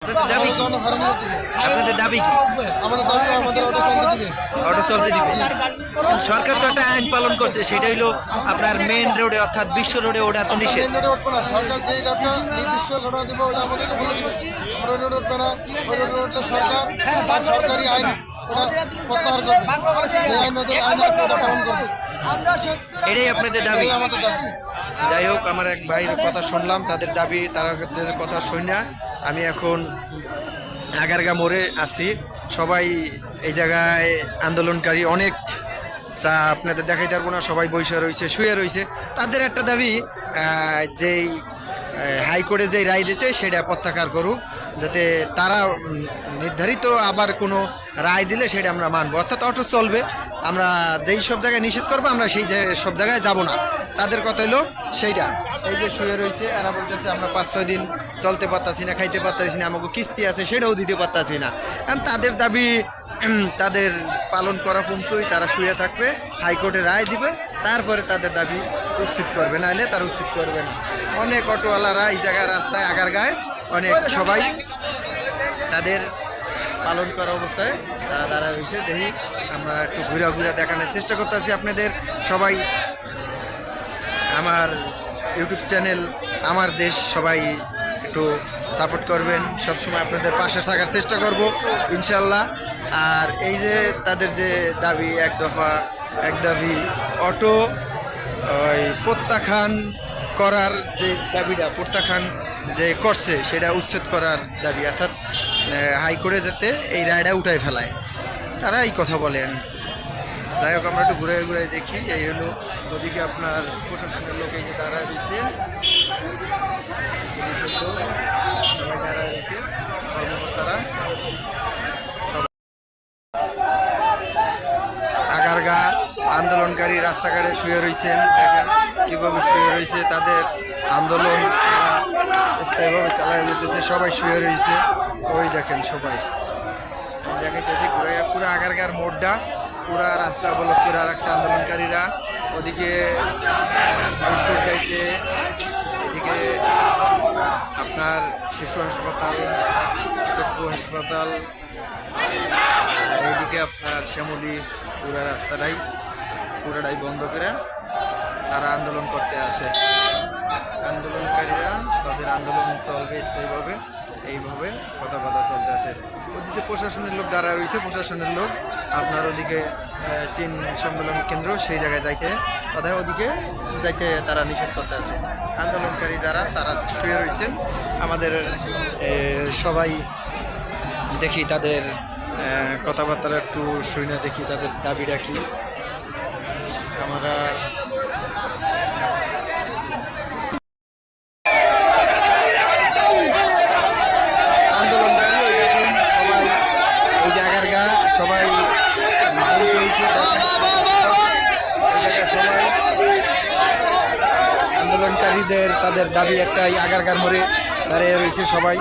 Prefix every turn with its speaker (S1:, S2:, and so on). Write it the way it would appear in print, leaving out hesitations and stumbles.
S1: আপনাদের দাবি কি? অটো চলতে দিবে। সরকার তো একটা আইন পালন করছে, সেটা হইলো আপনার মেইন রোডে অর্থাৎ বিশ্ব রোডে ওটা তো নিষেধ।
S2: সরকার যে নির্দিষ্ট ঘটনা দিব ওটা আমাদেরকে বলে দিবে। সরকার বা সরকারি আইন ওটা প্রত্যাহার করবে। এই আইন আছে ওটা পালন করবে।
S1: এটাই আপনাদের দাবি?
S2: আমাদের দাবি।
S1: যাই হোক, আমার এক ভাইয়ের কথা শুনলাম, তাদের দাবি, তাদের কথা শুনে আমি এখন আগারগা মোড়ে আছি। সবাই এই জায়গায় আন্দোলনকারী অনেক, চা আপনাদের দেখাইতে পারবো না, সবাই বসে রয়েছে, শুয়ে রয়েছে। তাদের একটা দাবি, যেই হাইকোর্টে যেই রায় দিয়েছে সেটা প্রত্যাহার করুক, যাতে তারা নির্ধারিত আবার কোনো রায় দিলে সেটা আমরা মানবো, অর্থাৎ অটো চলবে। আমরা যেই সব জায়গায় নিষেধ করবো আমরা সেই সব জায়গায় যাব না। তাদের কথা হলো সেইটা। এই যে শুয়ে রয়েছে, এরা বলতেছে আমরা 5-6 দিন চলতে পারতাছি না, খাইতে পারতাছি না, আমাকে কিস্তি আছে সেটাও দিতে পারতাছি না। কারণ তাদের দাবি তাদের পালন করা পর্যন্তই তারা শুয়ে থাকবে, হাইকোর্টে রায় দিবে, তারপরে তাদের দাবি উচ্ছেদ করবে, নাহলে তারা উচ্ছেদ করবে না। অনেক অটোওয়ালারা এই জায়গায় রাস্তায় আগারগায় অনেক সবাই তাদের পালন করা অবস্থায় তারা দাঁড়ায় রয়েছে। দেখি আমরা একটু ঘুরা ঘুরা দেখানোর চেষ্টা করতেছি আপনাদের। সবাই আমার ইউটিউব চ্যানেল আমার দেশ সবাই একটু সাপোর্ট করবেন, সবসময় আপনাদের পাশে থাকার চেষ্টা করব ইনশাল্লাহ। আর এই যে তাদের যে দাবি, এক দফা এক দাবি, অটো ওই প্রত্যাখ্যান করার যে দাবিটা, প্রত্যাখ্যান যে করছে সেটা উচ্ছেদ করার দাবি, অর্থাৎ হাইকোর্টে যাতে এই রায়টা উঠায় ফেলায়, তারা এই কথা বলেন। যাই হোক, আমরা একটু ঘুরে ঘুরে দেখি। এই হলো ওদিকে আপনার প্রশাসনের লোক এই যে দাঁড়ায় রয়েছে, সবাই দাঁড়ায় রয়েছে, কর্মকর্তারা আগারগা আন্দোলনকারী রাস্তাঘাটে শুয়ে রয়েছেন। দেখেন কীভাবে শুয়ে রয়েছে, তাদের আন্দোলন তারা স্থায়ীভাবে চালায় যেতেছে, সবাই শুয়ে রয়েছে। ওই দেখেন সবাই দেখাইতেছে ঘুরে, পুরো আগারগার মোড়টা পুরা রাস্তা অবলক করে রাখছে আন্দোলনকারীরা। ওদিকে চাইতে এদিকে আপনার শিশু হাসপাতাল, চক্ষু হাসপাতাল, এইদিকে আপনার শ্যামলী, পুরা রাস্তাটাই পুরাটাই বন্ধ করে তারা আন্দোলন করতে আছে। আন্দোলনকারীরা তাদের আন্দোলন চলবে স্থায়ীভাবে, এইভাবে কথা চলতে আছে। ওদিকে প্রশাসনের লোক দাঁড়া রয়েছে, প্রশাসনের লোক আপনার ওদিকে চীন সম্মেলন কেন্দ্র, সেই জায়গায় যাইতে কোথায় ওদিকে যাইতে তারা নিষেধ করতে আছে। আন্দোলনকারী যারা তারা শুয়ে রয়েছেন। আমাদের সবাই দেখি তাদের কথাবার্তা একটু শুনে দেখি তাদের দাবিটা কি। আমরা সবাই আন্দোলনকারীদের তাদের দাবি একটাই, আগারগার মোড়ে দাঁড়িয়ে রয়েছে সবাই।